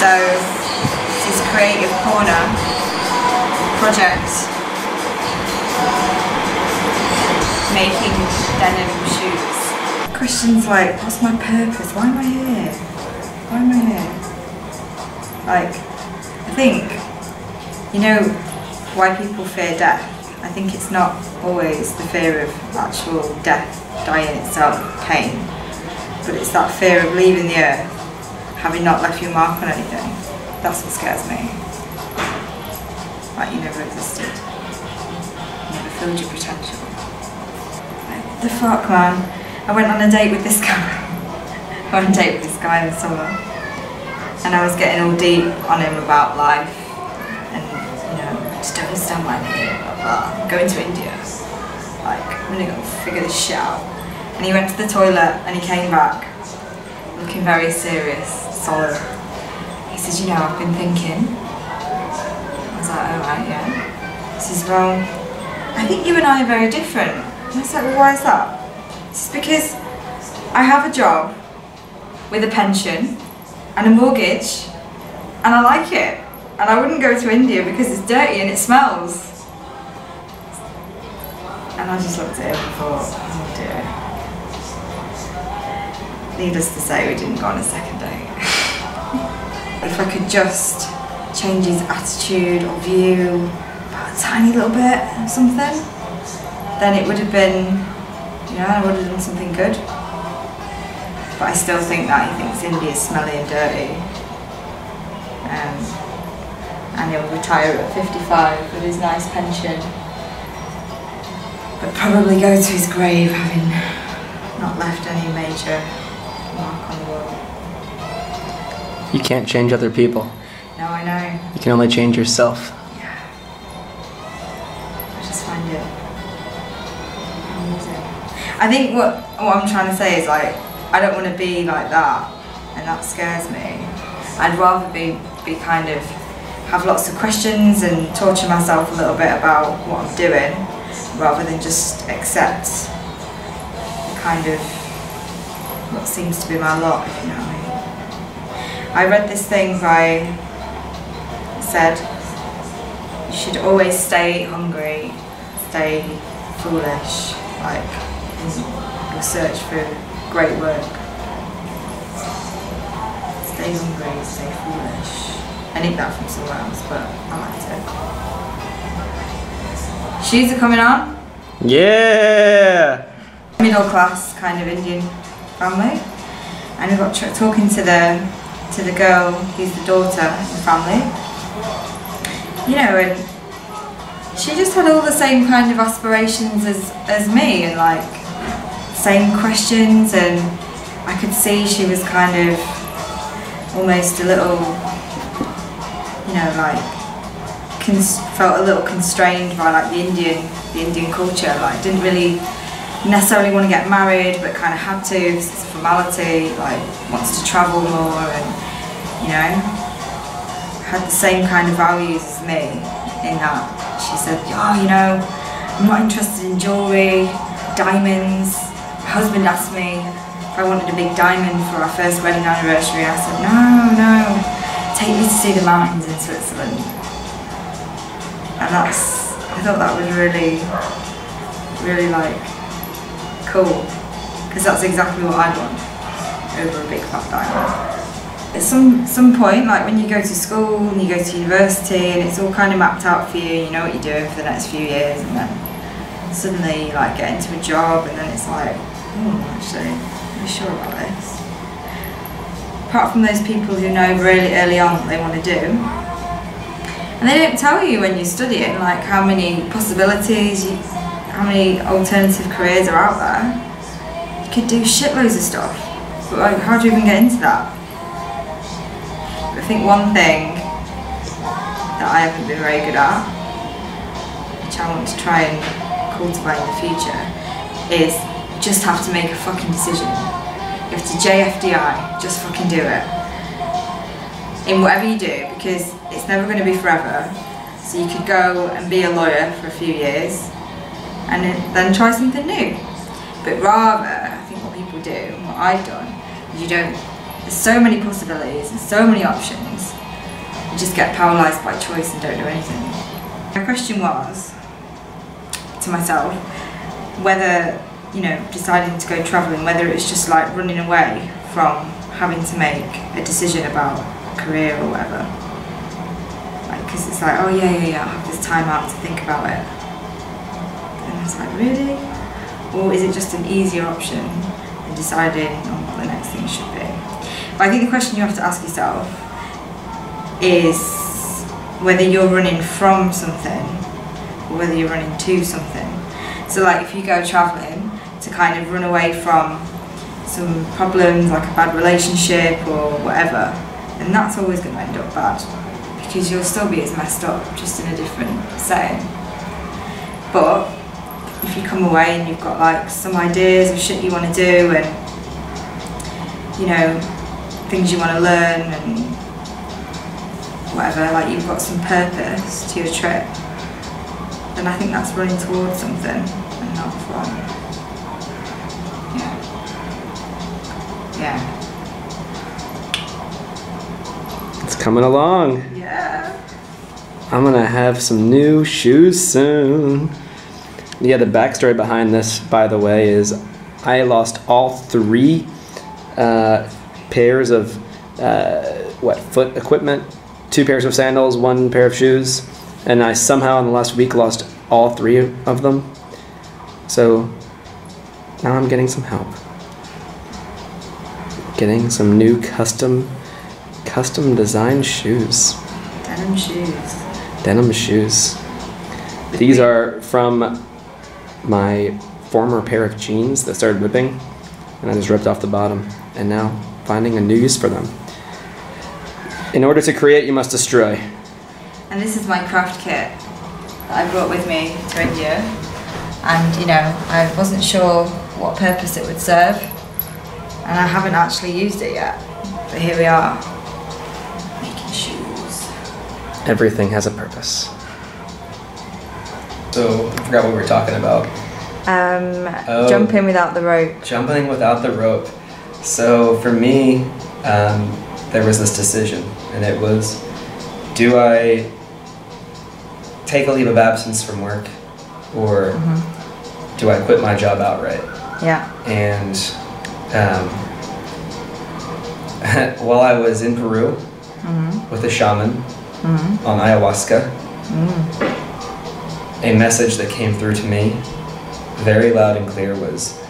So it's this creative corner project, making denim shoes. Questions like, what's my purpose? Why am I here? Why am I here? Like, I think, you know why people fear death? I think it's not always the fear of actual death, dying itself, pain, but it's that fear of leaving the earth, having not left your mark on anything. That's what scares me. Like you never existed. You never filled your potential. Like, what the fuck, man? I went on a date with this guy. I went on a date with this guy in the summer. And I was getting all deep on him about life. And, you know, just don't understand why I'm here, blah, blah. I'm going to India. Like, I'm gonna go figure this shit out. And he went to the toilet and he came back looking very serious, solid. He says, you know, I've been thinking. I was like, oh right, yeah. He says, well, I think you and I are very different. And I was like, well, why is that? He says, because I have a job with a pension and a mortgage and I like it. And I wouldn't go to India because it's dirty and it smells. And I just looked at him and thought, oh dear. Needless to say, we didn't go on a second date. If I could just change his attitude or view about a tiny little bit or something, then it would have been, you know, I would have done something good. But I still think that he thinks India's smelly and dirty. And he'll retire at 55 with his nice pension. But probably go to his grave having not left any major mark on the world. You can't change other people. No, I know. You can only change yourself. Yeah. I just find it amusing. I think what I'm trying to say is, like, I don't want to be like that, and that scares me. I'd rather be kind of have lots of questions and torture myself a little bit about what I'm doing, rather than just accept the kind of what seems to be my lot, if you know what I mean. I read this thing by said you should always stay hungry, stay foolish, like in your search for great work. Stay hungry, stay foolish. I need that from somewhere else, but I liked it. Shoes are coming on. Yeah! Middle class kind of Indian family, and we got talking to the girl who's the daughter in the family. You know, and she just had all the same kind of aspirations as me, and like same questions, and I could see she was kind of almost a little, you know, like felt a little constrained by like the Indian culture. Like didn't really necessarily want to get married, but kind of had to because it's a formality. Like wants to travel more, and you know, had the same kind of values as me. In that she said, oh, you know, I'm not interested in jewellery, diamonds. My husband asked me if I wanted a big diamond for our first wedding anniversary. I said, no, take me to see the mountains in Switzerland. And I thought that was really, really like cool, because that's exactly what I want over a big fat diamond. At some point, like when you go to school and you go to university and it's all kind of mapped out for you, you know what you're doing for the next few years, and then suddenly you like get into a job and then it's like, actually, are you sure about this? Apart from those people who know really early on what they want to do, and they don't tell you when you're studying like how many possibilities, how many alternative careers are out there. You could do shitloads of stuff, but like, how do you even get into that? But I think one thing that I haven't been very good at, which I want to try and cultivate in the future, is just have to make a fucking decision. You have to JFDI, just fucking do it. In whatever you do, because it's never going to be forever. So you could go and be a lawyer for a few years and then try something new. But rather, I think what people do, and what I've done, is there's so many possibilities and so many options, you just get paralysed by choice and don't do anything. My question was to myself whether, you know, deciding to go travelling, whether it's just like running away from having to make a decision about career or whatever. Like, because it's like, oh yeah, I have this time out to think about it. And it's like, really? Or is it just an easier option in deciding on what the next thing should be? But I think the question you have to ask yourself is whether you're running from something or whether you're running to something. So like if you go travelling to kind of run away from some problems like a bad relationship or whatever, then that's always going to end up bad because you'll still be as messed up, just in a different setting. But if you come away and you've got like some ideas of shit you want to do and, you know, things you want to learn and whatever, like you've got some purpose to your trip, then I think that's running towards something and not from. Yeah. It's coming along. Yeah. I'm gonna have some new shoes soon. Yeah, the backstory behind this, by the way, is I lost all 3 pairs of foot equipment, 2 pairs of sandals, 1 pair of shoes, and I somehow in the last week lost all 3 of them. So now I'm getting some help. Getting some new custom designed shoes. Denim shoes. Denim shoes. These are from my former pair of jeans that started ripping, and I just ripped off the bottom, and now finding a new use for them. In order to create, you must destroy. And this is my craft kit that I brought with me to India, and you know, I wasn't sure what purpose it would serve, and I haven't actually used it yet, but here we are, making shoes. Everything has a purpose. So, I forgot what we were talking about. Jumping without the rope. Jumping without the rope. So, for me, there was this decision, and it was, do I take a leave of absence from work, or do I quit my job outright? Yeah. And while I was in Peru with a shaman on ayahuasca, a message that came through to me very loud and clear was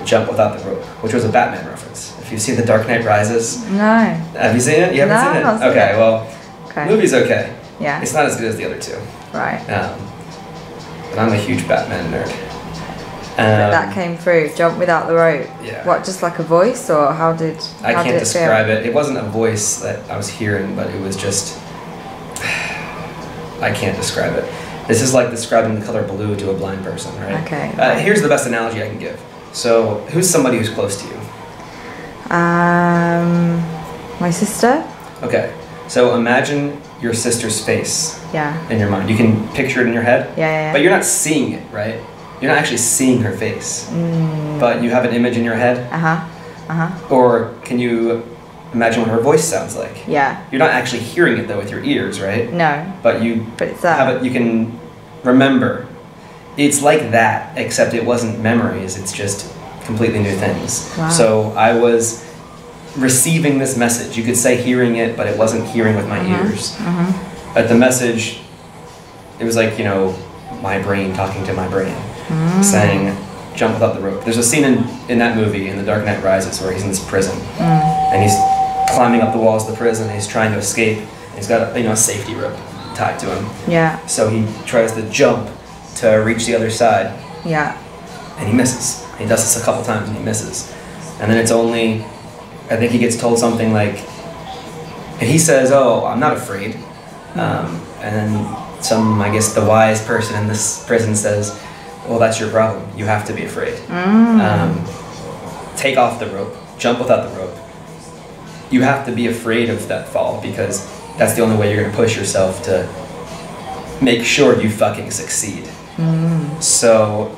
jump without the rope, which was a Batman reference. If you've seen The Dark Knight Rises. No. Have you seen it? You haven't seen it? I've seen Okay, it. well, Okay. movie's okay. Yeah. It's not as good as the other 2. Right. But I'm a huge Batman nerd. But that came through, jump without the rope. Yeah. What, just like a voice, or how did I can't it describe it. It wasn't a voice that I was hearing, but it was just, I can't describe it. This is like describing the color blue to a blind person, right? Okay. Here's the best analogy I can give. So, who's somebody who's close to you? My sister? Okay. So imagine your sister's face Yeah. in your mind. You can picture it in your head, Yeah. but you're not seeing it, right? You're not actually seeing her face, but you have an image in your head. Or can you imagine what her voice sounds like? Yeah. You're not actually hearing it though with your ears, right? No. But you But it's have it. You can remember. It's like that, except it wasn't memories. It's just completely new things. Wow. So I was receiving this message. You could say hearing it, but it wasn't hearing with my ears. But the message, it was like, you know, my brain talking to my brain, saying, jump without the rope. There's a scene in that movie, in The Dark Knight Rises, where he's in this prison, and he's climbing up the walls of the prison, and he's trying to escape, and he's got a safety rope tied to him. Yeah. So he tries to jump to reach the other side, Yeah. and he misses. He does this a couple times, and he misses. And then it's only, I think he gets told something like, and he says, oh, I'm not afraid. And then I guess the wise person in this prison says, well, that's your problem. You have to be afraid. Take off the rope. Jump without the rope. You have to be afraid of that fall because that's the only way you're going to push yourself to make sure you fucking succeed. So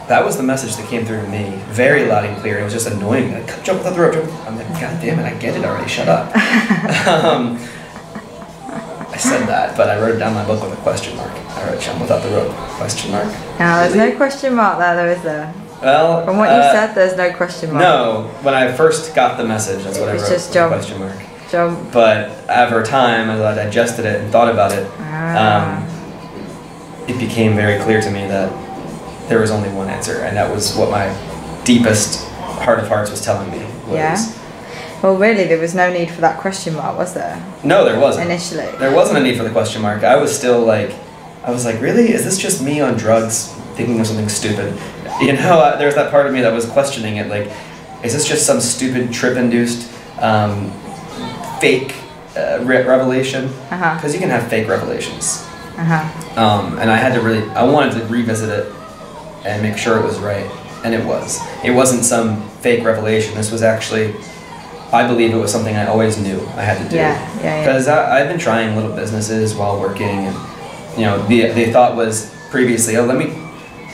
that was the message that came through to me, very loud and clear. It was just annoying. Like, jump without the rope. I'm like, God damn it, I get it already. Shut up. said that, but I wrote it down in my book with a question mark. I wrote chum without the rope question mark. No, there's no question mark there, though, is there? Well, from what you said, there's no question mark. No, when I first got the message, that's what I wrote. It's just jump. Question mark. Jump. But over time, as I digested it and thought about it, it became very clear to me that there was only one answer, and that was what my deepest heart of hearts was telling me. Yeah. Well, really, there was no need for that question mark, was there? No, there wasn't. Initially. There wasn't a need for the question mark. I was still like, really? Is this just me on drugs thinking of something stupid? You know, there's that part of me that was questioning it, like, is this just some stupid trip-induced fake revelation? Because you can have fake revelations. And I wanted to revisit it and make sure it was right, and it was. It wasn't some fake revelation. This was actually, I believe it was something I always knew I had to do. Because I've been trying little businesses while working, and you know, the thought was previously, oh, let me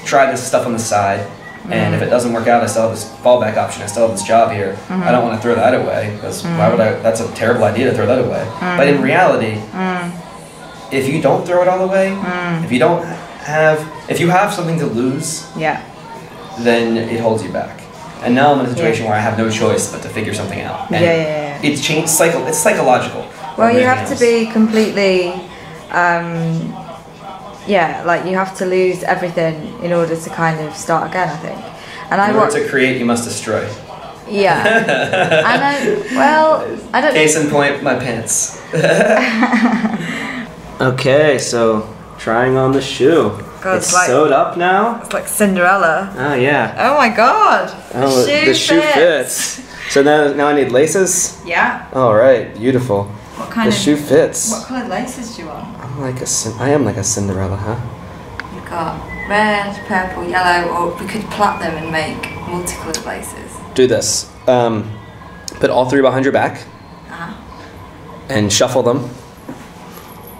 try this stuff on the side, and if it doesn't work out, I still have this fallback option. I still have this job here. I don't want to throw that away, because why would I? That's a terrible idea to throw that away. But in reality, if you don't throw it all away, if you have something to lose, then it holds you back. And now I'm in a situation where I have no choice but to figure something out. And it's changed. It's psychological. Well, you have to be completely, like you have to lose everything in order to kind of start again, I think. And in order to create, you must destroy. Yeah. I don't. Case in point, my pants. Okay, so trying on the shoe. God, it's like, sewed up now. It's like Cinderella. Oh yeah. Oh my God. Oh, the shoe fits. So now I need laces. Yeah. All right, beautiful. What kind the shoe fits. What colored laces do you want? I am like a Cinderella, huh? You've got red, purple, yellow, or we could plait them and make multicolored laces. Do this. Put all three behind your back. And shuffle them.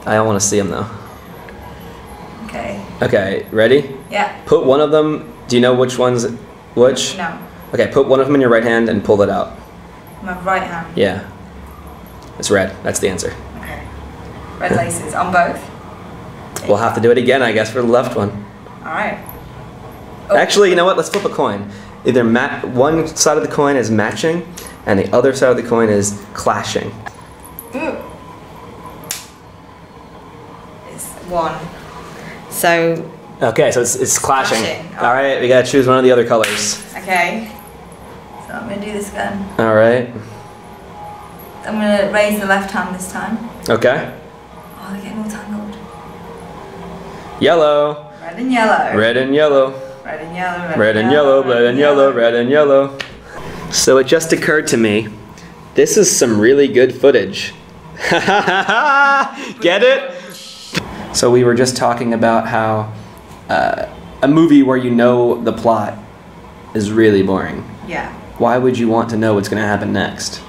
I don't want to see them though. Okay, ready? Yeah. Put one of them, do you know which one's which? No. Okay, put one of them in your right hand and pull it out. My right hand? Yeah. It's red, that's the answer. Okay. Red laces, on both? We'll have to do it again, I guess, for the left one. Alright. Actually, you know what, let's flip a coin. Either one side of the coin is matching, and the other side of the coin is clashing. Ooh. It's one. So. Okay, so it's clashing. All right, we gotta choose one of the other colors. Okay. So I'm gonna do this again. All right. I'm gonna raise the left hand this time. Okay. Oh, they're getting all tangled. Yellow. Red and yellow. Red and yellow. Red and yellow. Red and yellow. Red and yellow. Red and yellow. So it just occurred to me, this is some really good footage. Get it? So we were just talking about how a movie where you know the plot is really boring. Yeah. Why would you want to know what's going to happen next?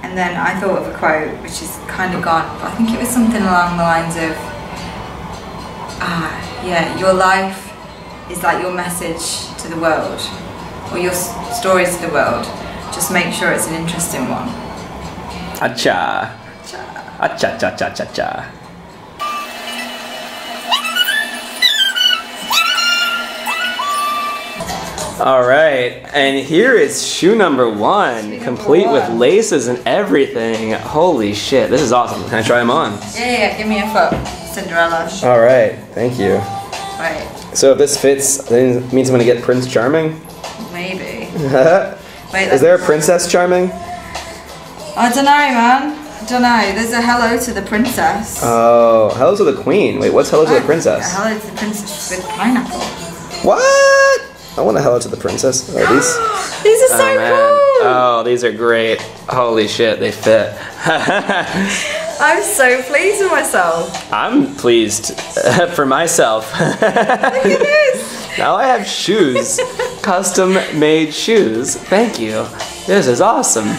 And then I thought of a quote, which is kind of gone, but I think it was something along the lines of, your life is like your message to the world, or your story to the world. Just make sure it's an interesting one. Acha. Acha cha cha cha cha. All right, and here is shoe number one, complete with laces and everything. Holy shit, this is awesome. Can I try them on? Yeah, give me a foot, Cinderella. All right, thank you. Right. So if this fits, then it means I'm gonna get Prince Charming? Maybe. Wait, is there a Princess Charming? I don't know, man. I don't know. There's a hello to the princess. Oh, hello to the queen. Wait, what's hello to the princess? Hello to the princess with pineapple. What? I want a hello to the princess. Oh, these are so cool. Oh, these are great. Holy shit, they fit. I'm so pleased with myself. I'm pleased for myself. Look at this. Now I have shoes. Custom made shoes. Thank you. This is awesome.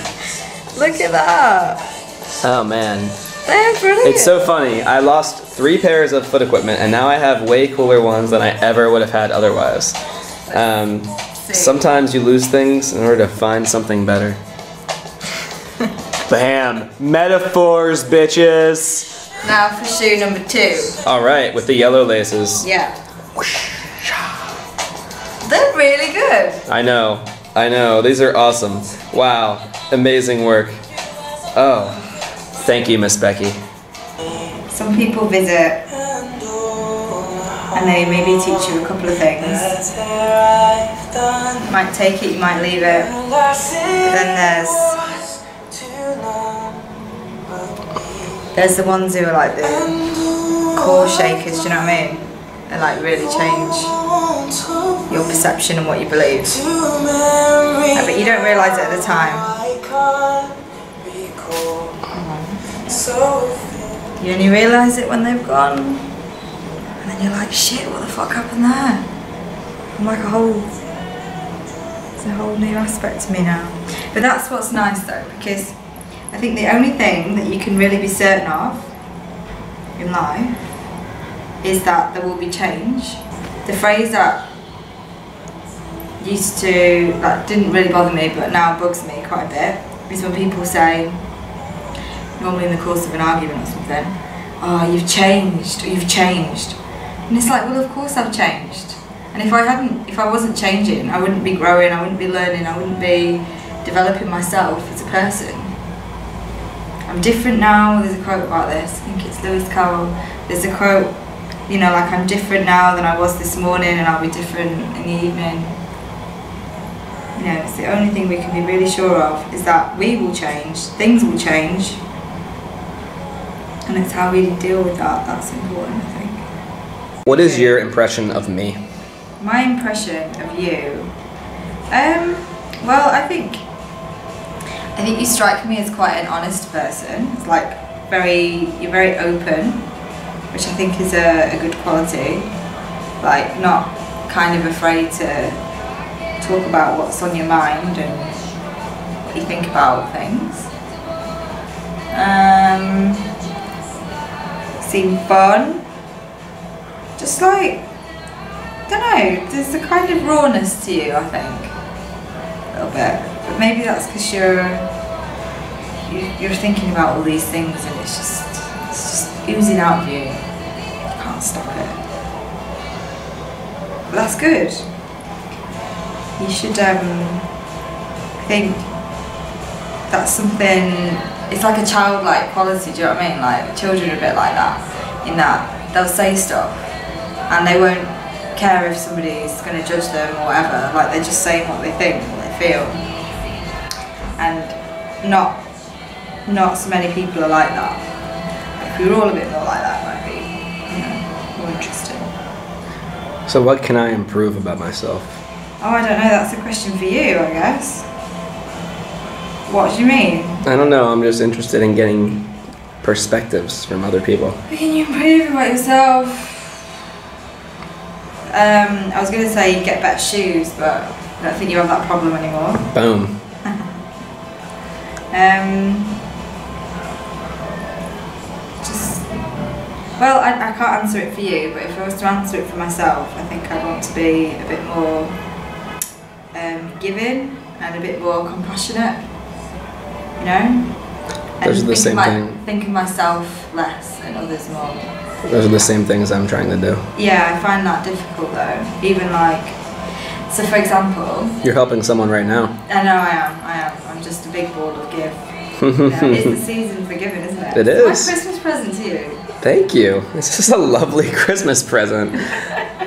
Look at that. Oh man. They're brilliant. It's so funny. I lost 3 pairs of foot equipment and now I have way cooler ones than I ever would have had otherwise. Sometimes you lose things in order to find something better. Bam! Metaphors, bitches! Now for shoe number 2. All right, with the yellow laces. Yeah. They're really good. I know. These are awesome. Wow, amazing work. Oh, thank you, Miss Becky. Some people visit and they maybe teach you a couple of things. You might take it, you might leave it. But then there's the ones who are like the core shakers, do you know what I mean? They like really change your perception and what you believe. But you don't realise it at the time. You only realise it when they've gone. And then you're like, shit, what the fuck happened there? I'm like it's a whole new aspect to me now. But that's what's nice though, because I think the only thing that you can really be certain of in life is that there will be change. The phrase that used to, that didn't really bother me but now bugs me quite a bit, is when people say, normally in the course of an argument or something, oh, you've changed, or you've changed. And it's like, well, of course I've changed. And if I wasn't changing, I wouldn't be growing, I wouldn't be learning, I wouldn't be developing myself as a person. I'm different now. There's a quote about this, I think it's Lewis Carroll. There's a quote, you know, like, I'm different now than I was this morning, and I'll be different in the evening. You know, it's the only thing we can be really sure of, is that we will change, things will change, and it's how we deal with that that's important, I think. What is your impression of me? My impression of you? Well, I think you strike me as quite an honest person. It's like you're very open, which I think is a good quality. Like, not kind of afraid to talk about what's on your mind and what you think about things. Seem fun. Just like, I don't know, there's a kind of rawness to you, I think. A little bit. But maybe that's because you're thinking about all these things and it's just oozing out of you. You can't stop it. But that's good. You should, I think that's something, it's like a childlike quality, do you know what I mean? Like, children are a bit like that, in that they'll say stuff and they won't care if somebody's going to judge them or whatever. Like, they're just saying what they think, what they feel. And not so many people are like that. If we were all a bit more like that, it might be, you know, more interesting. So what can I improve about myself? Oh, I don't know, that's a question for you, I guess. What do you mean? I don't know, I'm just interested in getting perspectives from other people. What can you improve about yourself? I was going to say you get better shoes, but I don't think you have that problem anymore. Boom. Well, I can't answer it for you, but if I was to answer it for myself, I think I'd want to be a bit more giving and a bit more compassionate, you know? Those are the same thing. Think of myself less and others more. Those are the same things I'm trying to do. Yeah, I find that difficult though. Even like, so for example... You're helping someone right now. I know I am. I'm just a big ball of give. You know, it's the season for giving, isn't it? It is. It's my Christmas present to you. Thank you. This is a lovely Christmas present.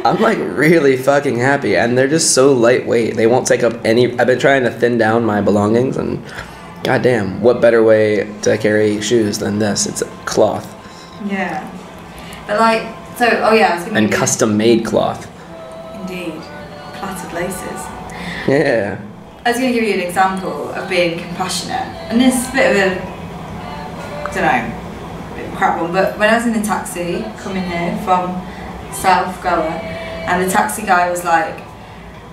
I'm like really fucking happy, and they're just so lightweight. They won't take up any... I've been trying to thin down my belongings, and goddamn, what better way to carry shoes than this? It's cloth. Yeah. But like, so, oh yeah, I was and custom-made cloth. Indeed. Plaited laces. Yeah. I was going to give you an example of being compassionate, and this is a bit of a, I don't know, a bit of a crap one, but when I was in the taxi coming here from South Goa, and the taxi guy was like,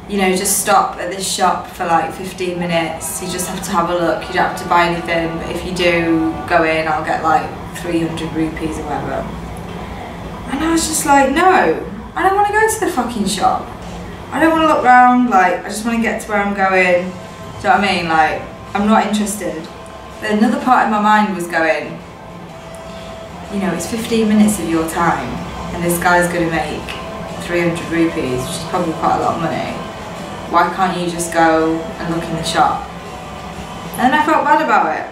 you know, just stop at this shop for like 15 minutes, you just have to have a look, you don't have to buy anything, but if you do go in, I'll get like 300 rupees or whatever. And I was just like, no, I don't want to go to the fucking shop. I don't want to look around, like, I just want to get to where I'm going. Do you know what I mean? Like, I'm not interested. But another part of my mind was going, you know, it's 15 minutes of your time, and this guy's going to make 300 rupees, which is probably quite a lot of money. Why can't you just go and look in the shop? And then I felt bad about it.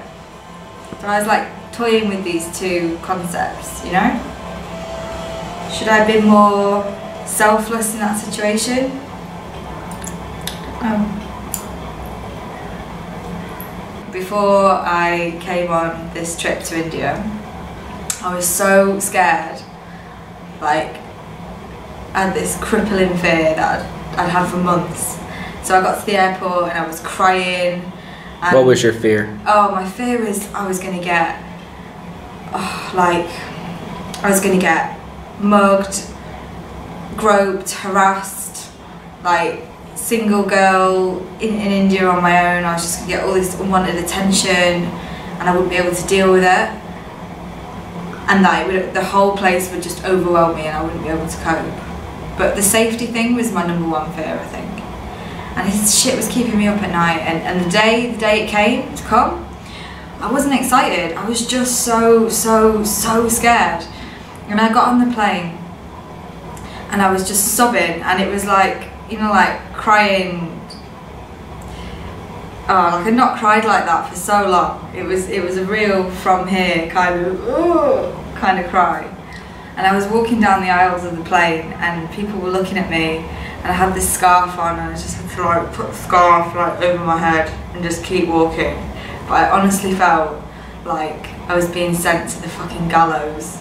But I was like toying with these two concepts, you know? Should I have been more selfless in that situation? Before I came on this trip to India, I was so scared. Like, I had this crippling fear that I'd had for months. So I got to the airport and I was crying. And what was your fear? Oh, my fear was I was going to get, I was going to get mugged, groped, harassed, like single girl in India on my own. I was just going to get all this unwanted attention and I wouldn't be able to deal with it. And like the whole place would just overwhelm me and I wouldn't be able to cope. But the safety thing was my number one fear, I think. And this shit was keeping me up at night. And the day it came to come, I wasn't excited. I was just so scared. And I got on the plane and I was just sobbing, and it was like, you know, like crying. Oh, like I'd not cried like that for so long. It was a real from here kind of cry. And I was walking down the aisles of the plane and people were looking at me, and I had this scarf on and I just had to like put the scarf like over my head and just keep walking. But I honestly felt like I was being sent to the fucking gallows.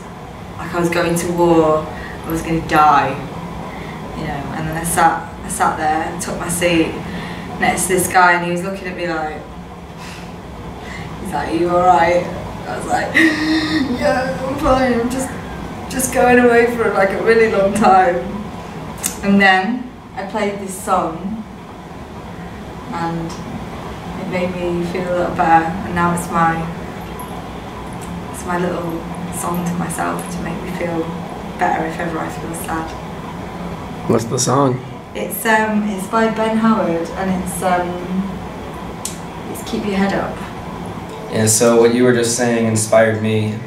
Like I was going to war, I was going to die, you know. And then I sat there and took my seat next to this guy, and he was looking at me like, he's like, "Are you alright?" I was like, "Yeah, I'm fine, I'm just going away for like a really long time." And then I played this song and it made me feel a little better, and now it's my little song to myself to make me feel better if ever I feel sad. What's the song? It's by Ben Howard, and it's Keep Your Head Up. Yeah, so what you were just saying inspired me.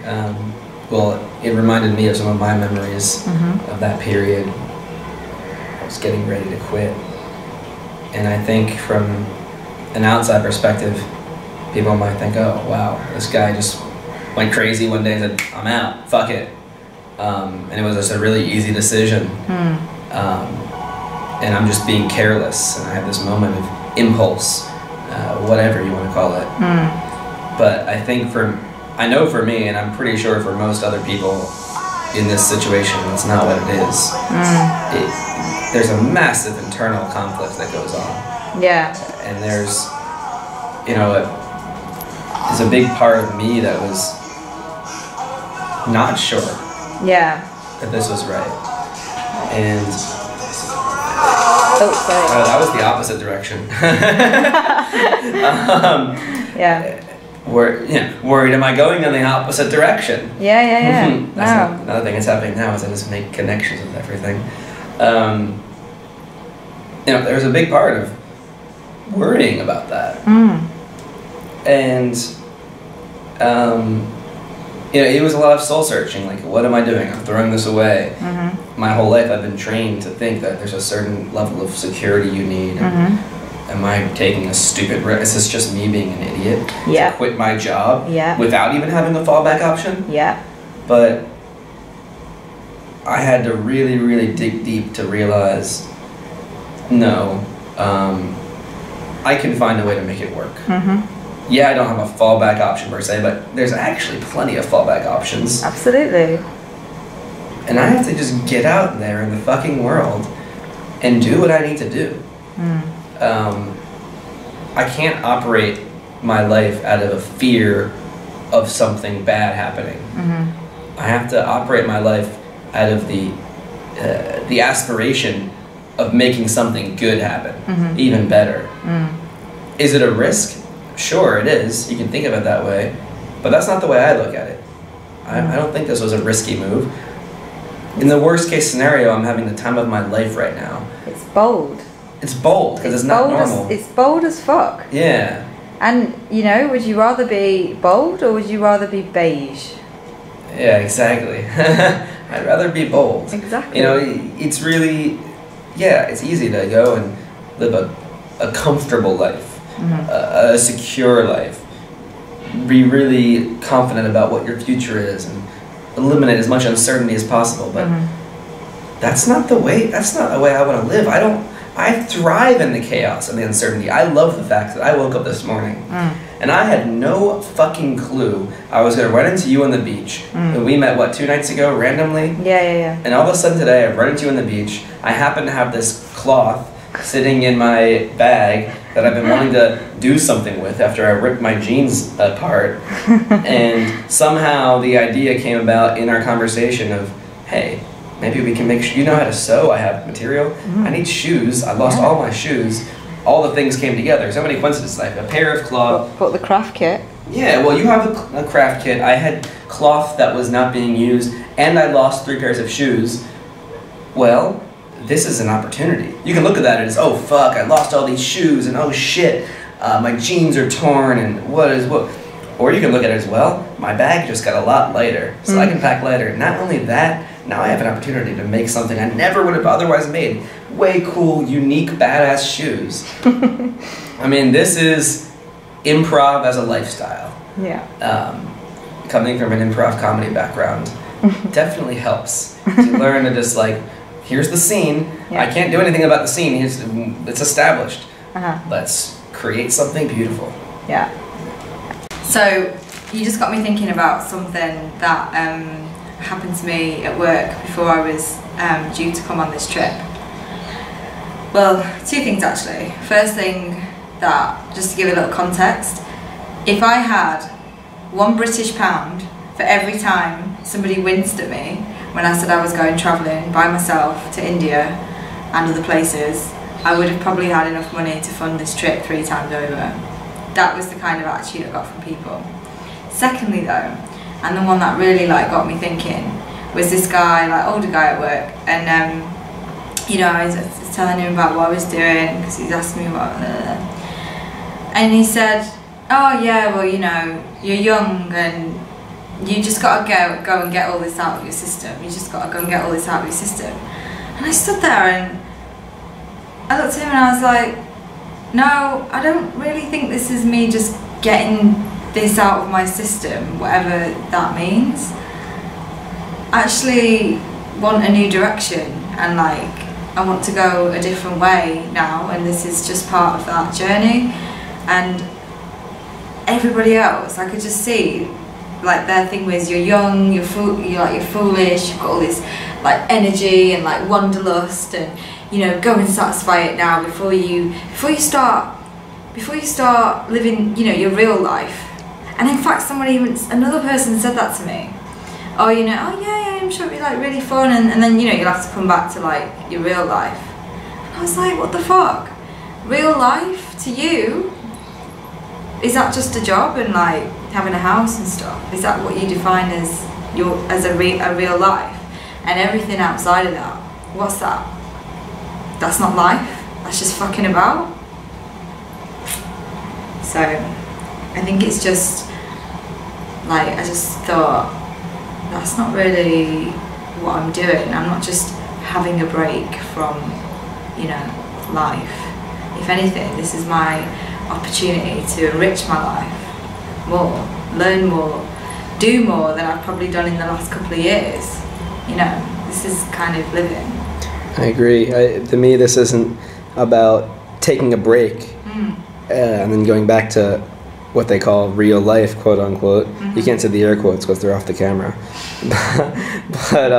Well, it reminded me of some of my memories of that period. I was getting ready to quit. And I think from an outside perspective, people might think, oh, wow, this guy just went crazy one day and said, I'm out, fuck it. And it was just a really easy decision. And I'm just being careless, and I have this moment of impulse, whatever you want to call it. But I think I know for me, and I'm pretty sure for most other people in this situation, it's not what it is. There's a massive internal conflict that goes on. Yeah. And there's, you know, there's a big part of me that was not sure that this was right. And that was the opposite direction. Worried, am I going in the opposite direction? Yeah. That's another thing that's happening now is I just make connections with everything. You know, there's a big part of worrying about that. And you know, it was a lot of soul searching, like, what am I doing? I'm throwing this away. My whole life I've been trained to think that there's a certain level of security you need. Am I taking a stupid risk? Is this just me being an idiot? To quit my job without even having a fallback option? But I had to really, really dig deep to realize, no, I can find a way to make it work. Yeah, I don't have a fallback option per se, but there's actually plenty of fallback options. Absolutely. And I have to just get out there in the fucking world and do what I need to do. I can't operate my life out of a fear of something bad happening. I have to operate my life out of the aspiration of making something good happen, even better. Is it a risk? Sure, it is. You can think of it that way, but that's not the way I look at it. I don't think this was a risky move. In the worst case scenario, I'm having the time of my life right now. It's bold. It's bold because it's not normal. It's bold as fuck. Yeah. And, you know, would you rather be bold or would you rather be beige? Yeah, exactly. I'd rather be bold. Exactly. You know, it's really, yeah, it's easy to go and live a comfortable life, a secure life, be really confident about what your future is, and eliminate as much uncertainty as possible. But that's not the way I want to live. I thrive in the chaos and the uncertainty. I love the fact that I woke up this morning and I had no fucking clue I was going to run into you on the beach. And we met, what, 2 nights ago, randomly? Yeah. And all of a sudden today, I've run into you on the beach. I happen to have this cloth sitting in my bag that I've been wanting to do something with after I ripped my jeans apart. And somehow the idea came about in our conversation of, hey, maybe we can make, you know how to sew, I have material, I need shoes, I lost all my shoes, all the things came together, so many coincidences, like a pair of cloth. Put the craft kit. Yeah, well you have a craft kit, I had cloth that was not being used, and I lost 3 pairs of shoes. Well, this is an opportunity. You can look at that as, oh fuck, I lost all these shoes, and oh shit, my jeans are torn, and what. Or you can look at it as, well, my bag just got a lot lighter, so I can pack lighter. Not only that, now I have an opportunity to make something I never would have otherwise made. Way cool, unique, badass shoes. I mean, this is improv as a lifestyle. Yeah. Coming from an improv comedy background definitely helps to learn to just like, here's the scene. I can't do anything about the scene. It's established. Let's create something beautiful. Yeah. So you just got me thinking about something that happened to me at work before I was due to come on this trip. Well, 2 things actually. First thing, that just to give a little context, if I had £1 British for every time somebody winced at me when I said I was going travelling by myself to India and other places, I would have probably had enough money to fund this trip 3 times over. That was the kind of attitude I got from people. Secondly though, and the one that really like got me thinking, was this guy, like older guy at work, and you know, I was telling him about what I was doing because he's asking me what, and he said, oh yeah, well you know, you're young and you just gotta go and get all this out of your system. You just gotta go and get all this out of your system. And I stood there and I looked at him and I was like, no, I don't really think this is me just getting this out of my system, whatever that means. I actually want a new direction, and like I want to go a different way now, and this is just part of that journey. And everybody else, I could just see, like their thing was, you're young, you're foolish, you've got all this like energy and like wanderlust, and you know, go and satisfy it now before you start living, you know, your real life. And in fact, another person said that to me. Oh, you know, oh yeah, I'm sure it'll be like really fun, and then you know, you'll have to come back to like your real life. And I was like, what the fuck? Real life to you? Is that just a job and like having a house and stuff? Is that what you define as a real life? And everything outside of that, what's that? That's not life. That's just fucking about. So I think it's just like, I just thought, that's not really what I'm doing. I'm not just having a break from, you know, life. If anything, this is my opportunity to enrich my life more, learn more, do more than I've probably done in the last couple of years. You know, this is kind of living. I agree. To me, this isn't about taking a break and then going back to what they call real life, quote unquote. You can't say the air quotes because they're off the camera. But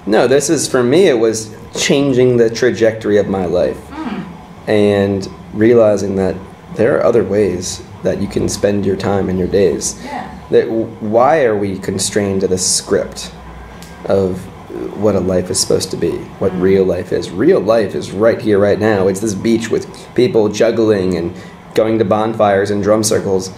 no, this is, for me, it was changing the trajectory of my life and realizing that there are other ways that you can spend your time and your days. Yeah. That why are we constrained to this script of what a life is supposed to be, what real life is? Real life is right here, right now. It's this beach with people juggling and going to bonfires and drum circles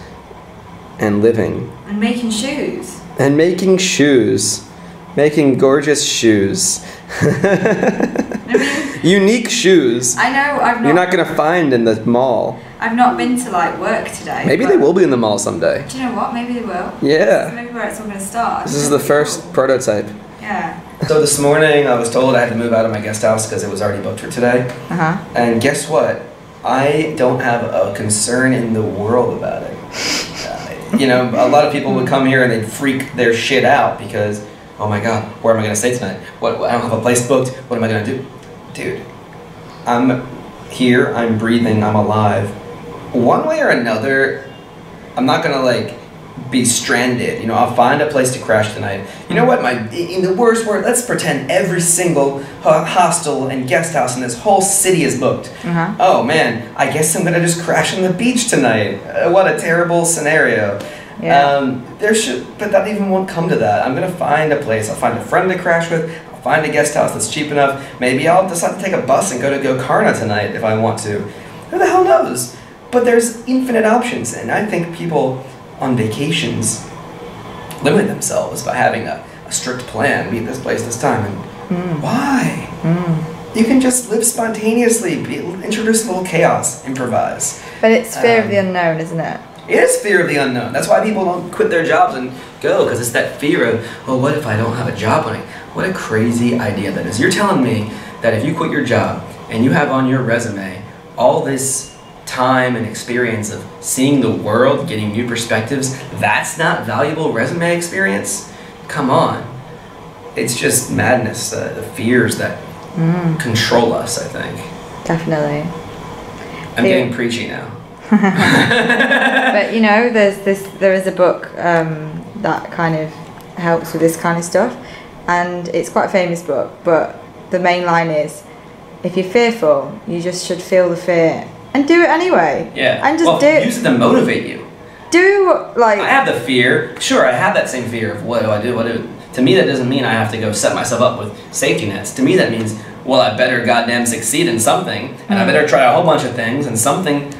and living. And making shoes. And making shoes. Making gorgeous shoes. I mean, unique shoes. I know, You're not going to find in the mall. I've not been to like work today. Maybe they will be in the mall someday. Do you know what? Maybe they will. Yeah. Maybe where it's all going to start. This is the first prototype. Yeah. So this morning I was told I had to move out of my guest house because it was already booked for today. And guess what? I don't have a concern in the world about it. You know, a lot of people would come here and they'd freak their shit out because, oh my god, where am I going to stay tonight? What, I don't have a place booked. What am I going to do? Dude, I'm here, I'm breathing, I'm alive. One way or another, I'm not going to like be stranded. You know, I'll find a place to crash tonight. You know what? In the worst word, let's pretend every single hostel and guest house in this whole city is booked. Oh man, I guess I'm gonna just crash on the beach tonight. What a terrible scenario. Yeah. But that even won't come to that. I'm gonna find a place. I'll find a friend to crash with. I'll find a guest house that's cheap enough. Maybe I'll decide to take a bus and go to Gokarna tonight if I want to. Who the hell knows? But there's infinite options, and I think people on vacations limit themselves by having a strict plan. Be at this place this time. And why? You can just live spontaneously, introduce a little chaos, improvise. But it's fear of the unknown, isn't it? It is fear of the unknown. That's why people don't quit their jobs and go, because it's that fear of, oh, what if I don't have a job? What a crazy idea that is. You're telling me that if you quit your job and you have on your resume all this time and experience of seeing the world, getting new perspectives, that's not valuable resume experience? Come on. It's just madness, the fears that control us, I think. Definitely. I'm getting preachy now. But you know, there is a book that kind of helps with this kind of stuff, and it's quite a famous book, but the main line is, if you're fearful, you just should feel the fear and do it anyway. Yeah. And just do it. Use it to motivate you. I have the fear. Sure, I have that same fear of what do I do? To me, that doesn't mean I have to go set myself up with safety nets. To me, that means, well, I better goddamn succeed in something, and I better try a whole bunch of things, and something's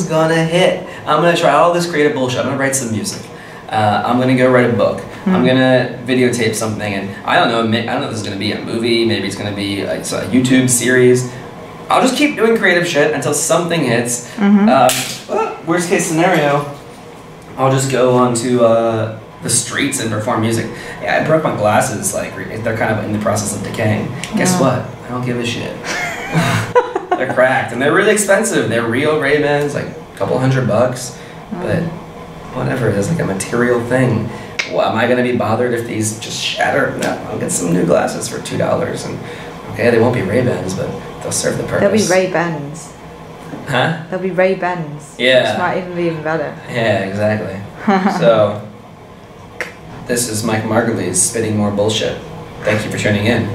gonna hit. I'm gonna try all this creative bullshit. I'm gonna write some music. I'm gonna go write a book. I'm gonna videotape something, and I don't know if this is gonna be a movie. Maybe it's gonna be a YouTube series. I'll just keep doing creative shit until something hits. Worst case scenario, I'll just go onto the streets and perform music. Yeah, I broke my glasses. Like, they're kind of in the process of decaying. Guess what? I don't give a shit. They're cracked and they're really expensive. They're real Ray-Bans, like a couple $100. But whatever, it is like a material thing. Well, am I gonna be bothered if these just shatter? No, I'll get some new glasses for $2 and okay, they won't be Ray-Bans, but they'll serve the purpose. They'll be Ray-Bans. Huh? They'll be Ray-Bans. Yeah. Which might even be even better. Yeah, exactly. So, this is Mike Margulies spitting more bullshit. Thank you for tuning in.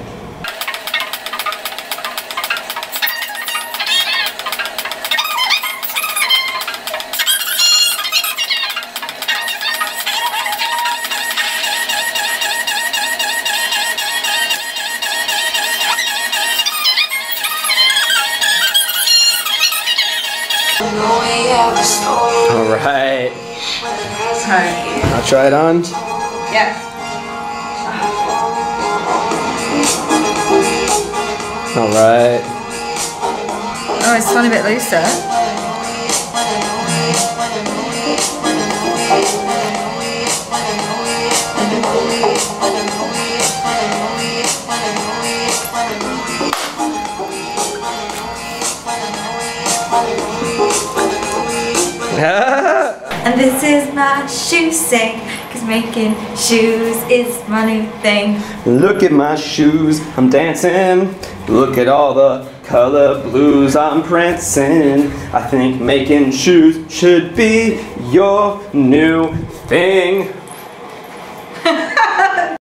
Alright. I'll try it on. Yeah. Alright. Oh, it's fun a bit looser. And this is my shoe sing, 'cause making shoes is my new thing. Look at my shoes, I'm dancing. Look at all the color blues I'm prancing. I think making shoes should be your new thing.